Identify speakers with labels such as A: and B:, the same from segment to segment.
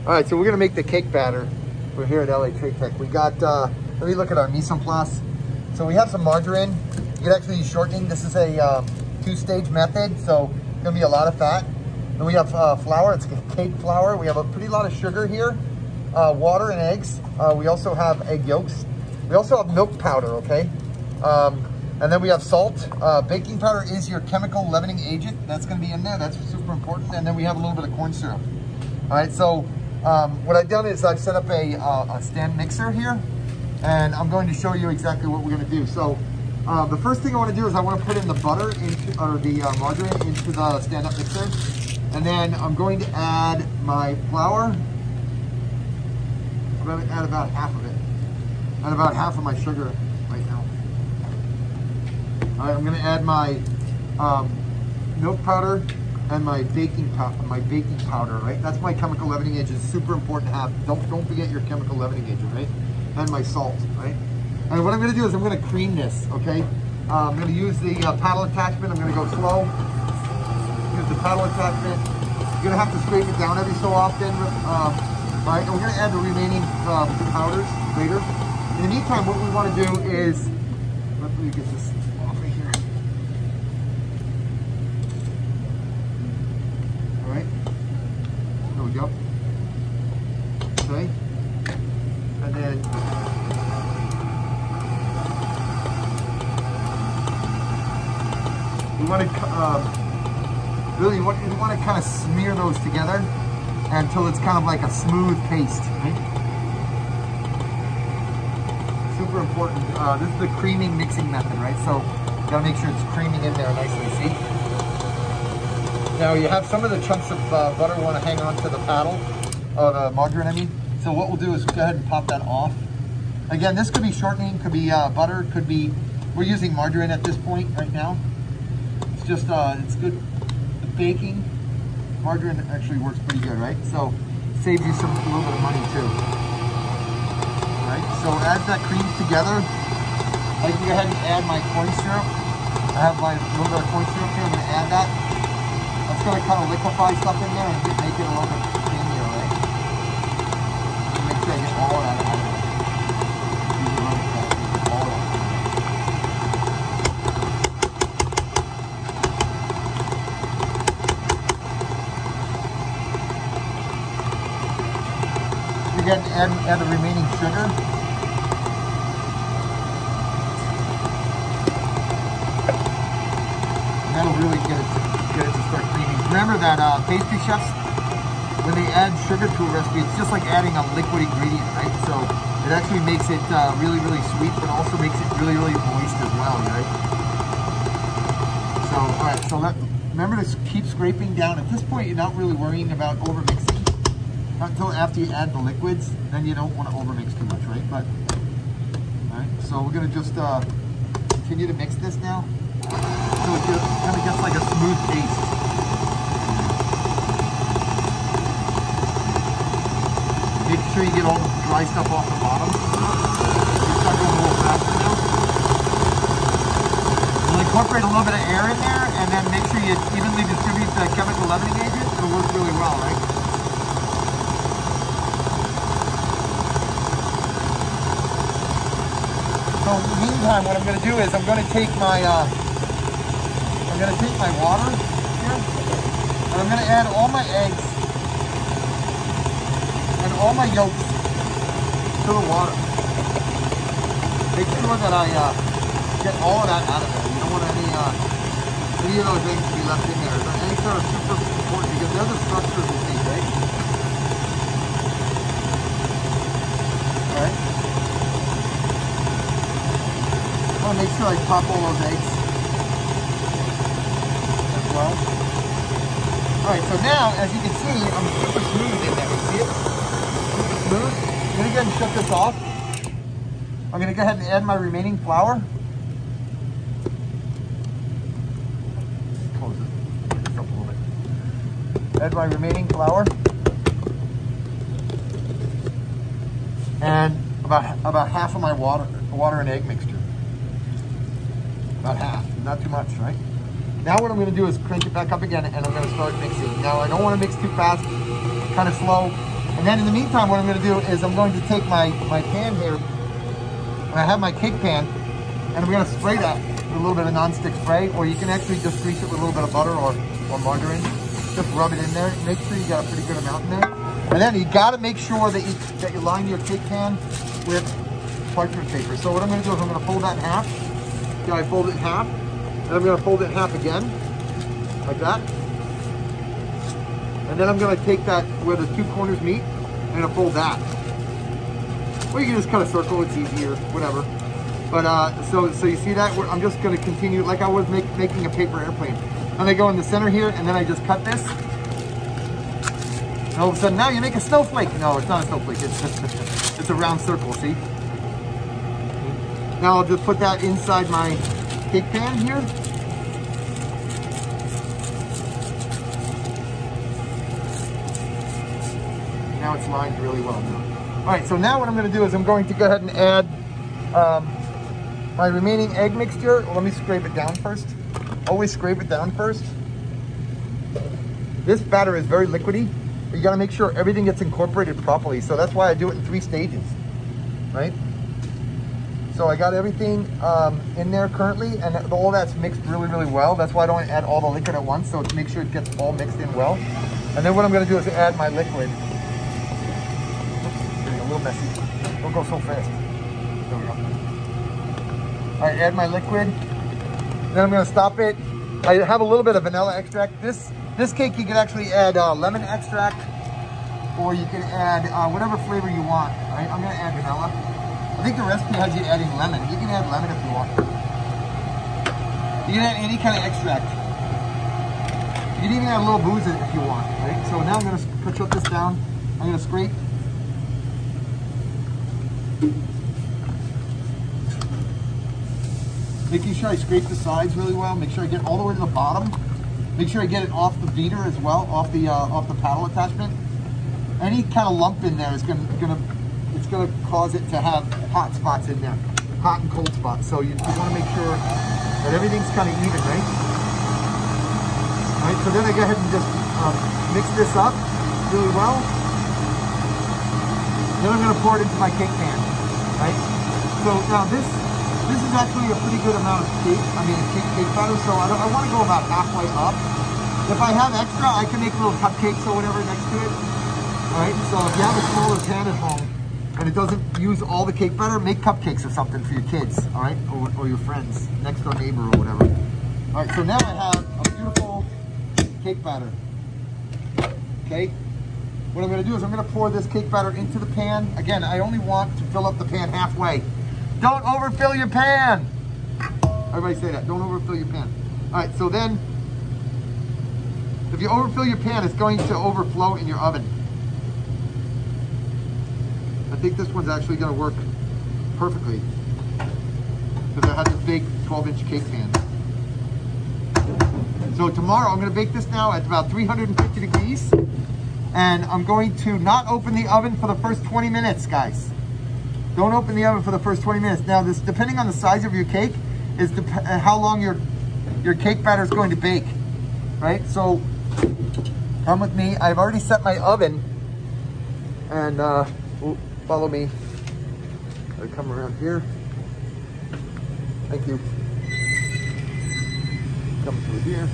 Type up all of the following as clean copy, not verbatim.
A: All right, so we're gonna make the cake batter. We're here at LATTC. We got, let me look at our mise en place. So we have some margarine. You can actually use shortening. This is a two-stage method, so it's gonna be a lot of fat. Then we have flour, it's cake flour. We have a pretty lot of sugar here, water and eggs. We also have egg yolks. We also have milk powder, okay? And then we have salt. Baking powder is your chemical leavening agent. That's gonna be in there, that's super important. And then we have a little bit of corn syrup. All right, so what I've done is I've set up a stand mixer here, and I'm going to show you exactly what we're gonna do. So the first thing I wanna do is I wanna put in the butter into, or the margarine into the stand-up mixer. And then I'm going to add my flour. I'm gonna add about half of it. And about half of my sugar right now. All right, I'm gonna add my milk powder and my baking powder, right? That's my chemical leavening agent. It's super important to have. Don't forget your chemical leavening agent, right? And my salt, right? And what I'm gonna do is I'm gonna cream this, okay? I'm gonna use the paddle attachment. I'm gonna go slow. Use the paddle attachment. You're gonna have to scrape it down every so often, right? And we're gonna add the remaining powders later. In the meantime, what we wanna do is, let me get this off right here. All right, there we go. Okay, and then we want to really, you want to kind of smear those together until it's kind of like a smooth paste. Right? Super important. This is the creaming mixing method, right? So you gotta make sure it's creaming in there nicely. See? Now you have some of the chunks of butter want to hang on to the paddle, or the margarine, I mean. So what we'll do is go ahead and pop that off. Again, this could be shortening, could be butter, could be. We're using margarine at this point right now. It's just it's good. The baking margarine actually works pretty good, right? So saves you a little bit of money too. Right, so as that creams together, I can go ahead and add my corn syrup. I have my little bit of corn syrup here. I'm going to add that. That's going to kind of liquefy stuff in there and make it a little bit creamier, right? Make sure I get all of that out of it. All of that. Again, add the remaining sugar. And that'll really get it to start creaming. Remember that pastry chefs, when they add sugar to a recipe, it's just like adding a liquid ingredient, right? So it actually makes it really, really sweet, but also makes it really, really moist as well, right? So, all right, so remember to keep scraping down. At this point, you're not really worrying about over mixing. Not until after you add the liquids, then you don't want to overmix too much, right? But, all right, so we're gonna just continue to mix this now. So it kind of gets like a smooth paste. Make sure you get all the dry stuff off the bottom. You start going a little faster now. You'll incorporate a little bit of air in there, and then make sure you evenly distribute the chemical leavening agent. It'll work really well, right? So in the meantime, what I'm going to do is I'm going to take my water here, and I'm going to add all my eggs and all my yolks to the water. Make sure that I get all of that out of there. You don't want any of those eggs to be left in there. The eggs are super important because they're the structure of the thing, right? All right. I want to make sure I pop all those eggs as well. Alright, so now, as you can see, I'm super smooth in there. You see it? Super smooth. I'm going to go ahead and shut this off. I'm going to go ahead and add my remaining flour. Close it. Get this up a little bit. Add my remaining flour. And about half of my water and egg mixture. About half, not too much, right? Now what I'm going to do is crank it back up again, and I'm going to start mixing. Now I don't want to mix too fast, kind of slow. And then in the meantime, what I'm going to do is I'm going to take my pan here, and I have my cake pan, and I'm going to spray that with a little bit of non-stick spray, or you can actually just grease it with a little bit of butter or margarine. Just rub it in there. Make sure you got a pretty good amount in there. And then you got to make sure that you line your cake pan with parchment paper. So what I'm going to do is I'm going to fold that in half. See how I fold it in half? And I'm going to fold it in half again, like that. And then I'm going to take that where the two corners meet, and I'm going to fold that. Or you can just cut a circle, it's easier, whatever. But so you see that? I'm just going to continue like I was making a paper airplane. And I go in the center here, and then I just cut this. And all of a sudden, now you make a snowflake. No, it's not a snowflake. It's a round circle, see? Now I'll just put that inside my cake pan here. Now it's lined really well now. All right, so now what I'm going to do is I'm going to go ahead and add my remaining egg mixture. Well, let me scrape it down first. Always scrape it down first. This batter is very liquidy. You got to make sure everything gets incorporated properly. So that's why I do it in 3 stages, right? So I got everything in there currently, and all that's mixed really, really well. That's why I don't add all the liquid at once, so to make sure it gets all mixed in well. And then what I'm going to do is add my liquid. Getting a little messy. Don't go so fast. There we go. All right, add my liquid. Then I'm going to stop it. I have a little bit of vanilla extract. This cake you can actually add lemon extract, or you can add whatever flavor you want. All right, I'm going to add vanilla. I think the recipe has you adding lemon. You can add lemon if you want. You can add any kind of extract. You can even add a little booze if you want, right? So now I'm going to shut this down. I'm going to scrape. Making sure I scrape the sides really well. Make sure I get all the way to the bottom. Make sure I get it off the beater as well, off the paddle attachment. Any kind of lump in there is gonna cause it to have hot spots in there, hot and cold spots. So you want to make sure that everything's kind of even, right? All right. So then I go ahead and just mix this up really well. Then I'm gonna pour it into my cake pan, right? So now this is actually a pretty good amount of cake. I mean, cake batter. So I want to go about halfway up. If I have extra, I can make little cupcakes or whatever next to it. All right. So if you have a smaller pan at home and it doesn't use all the cake batter, make cupcakes or something for your kids. All right, or your friends, next door neighbor or whatever. All right. So now I have a beautiful cake batter. Okay. What I'm going to do is I'm going to pour this cake batter into the pan. Again, I only want to fill up the pan halfway. Don't overfill your pan. Everybody say that. Don't overfill your pan. All right, so then, if you overfill your pan, it's going to overflow in your oven. I think this one's actually going to work perfectly because I have this big 12-inch cake pan. So tomorrow, I'm going to bake this now at about 350 degrees. And I'm going to not open the oven for the first 20 minutes, guys. Don't open the oven for the first 20 minutes. Now, this, depending on the size of your cake, is how long your cake batter is going to bake, right? So, come with me. I've already set my oven, and follow me. I come around here. Thank you. Come through here.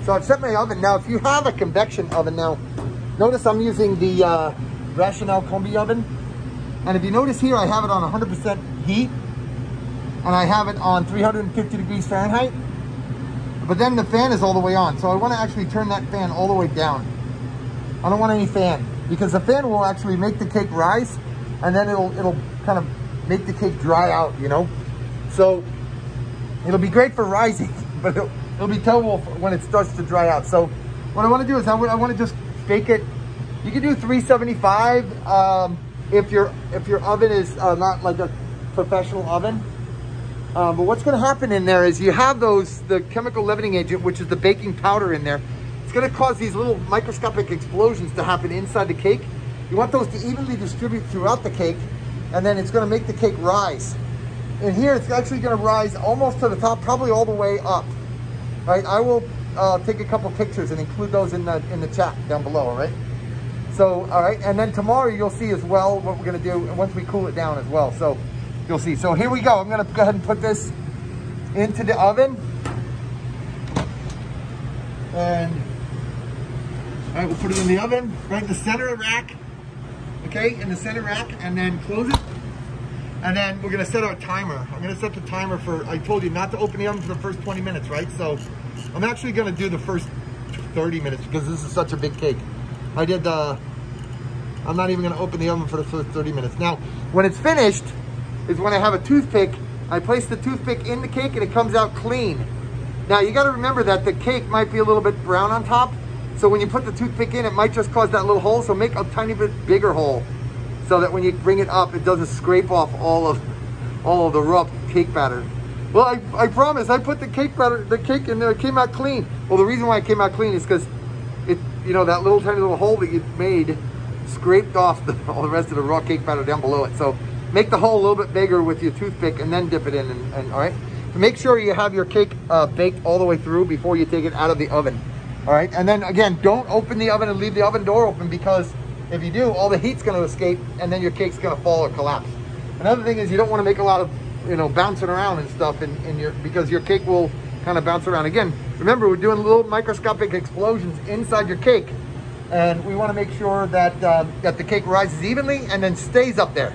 A: So I've set my oven. Now, if you have a convection oven, now, notice I'm using the Rational Combi oven. And if you notice here, I have it on 100% heat. And I have it on 350 degrees Fahrenheit. But then the fan is all the way on. So I want to actually turn that fan all the way down. I don't want any fan. Because the fan will actually make the cake rise. And then it'll kind of make the cake dry out, you know. So it'll be great for rising. But it'll be terrible when it starts to dry out. So what I want to do is I want to just bake it. You can do 375 if your oven is not like a professional oven. But what's going to happen in there is you have the chemical leavening agent, which is the baking powder in there. It's going to cause these little microscopic explosions to happen inside the cake. You want those to evenly distribute throughout the cake, and then it's going to make the cake rise. And here it's actually going to rise almost to the top, probably all the way up. Right, I will take a couple pictures and include those in the chat down below, all right? So, all right, and then tomorrow you'll see as well what we're gonna do once we cool it down as well. So you'll see. So here we go. I'm gonna go ahead and put this into the oven. And all right, we'll put it in the oven, right in the center of the rack. Okay, in the center rack, and then close it. And then we're gonna set our timer. I'm gonna set the timer for, I told you not to open the oven for the first 20 minutes, right? So I'm actually gonna do the first 30 minutes because this is such a big cake. I'm not even gonna open the oven for the first 30 minutes. Now, when it's finished, is when I have a toothpick, I place the toothpick in the cake and it comes out clean. Now, you gotta remember that the cake might be a little bit brown on top. So when you put the toothpick in, it might just cause that little hole. So make a tiny bit bigger hole so that when you bring it up, it doesn't scrape off all of the rough cake batter. Well, I promise, I put the cake in there, it came out clean. Well, the reason why it came out clean is because it, you know, that little tiny little hole that you made scraped off all the rest of the raw cake batter down below it. So make the hole a little bit bigger with your toothpick and then dip it in, and all right? Make sure you have your cake baked all the way through before you take it out of the oven. All right, and then again, don't open the oven and leave the oven door open, because if you do, all the heat's gonna escape and then your cake's gonna fall or collapse. Another thing is you don't wanna make a lot of, you know, bouncing around and stuff because your cake will kind of bounce around. Again, remember, we're doing little microscopic explosions inside your cake, and we wanna make sure that, that the cake rises evenly and then stays up there.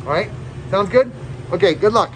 A: All right, sounds good? Okay, good luck.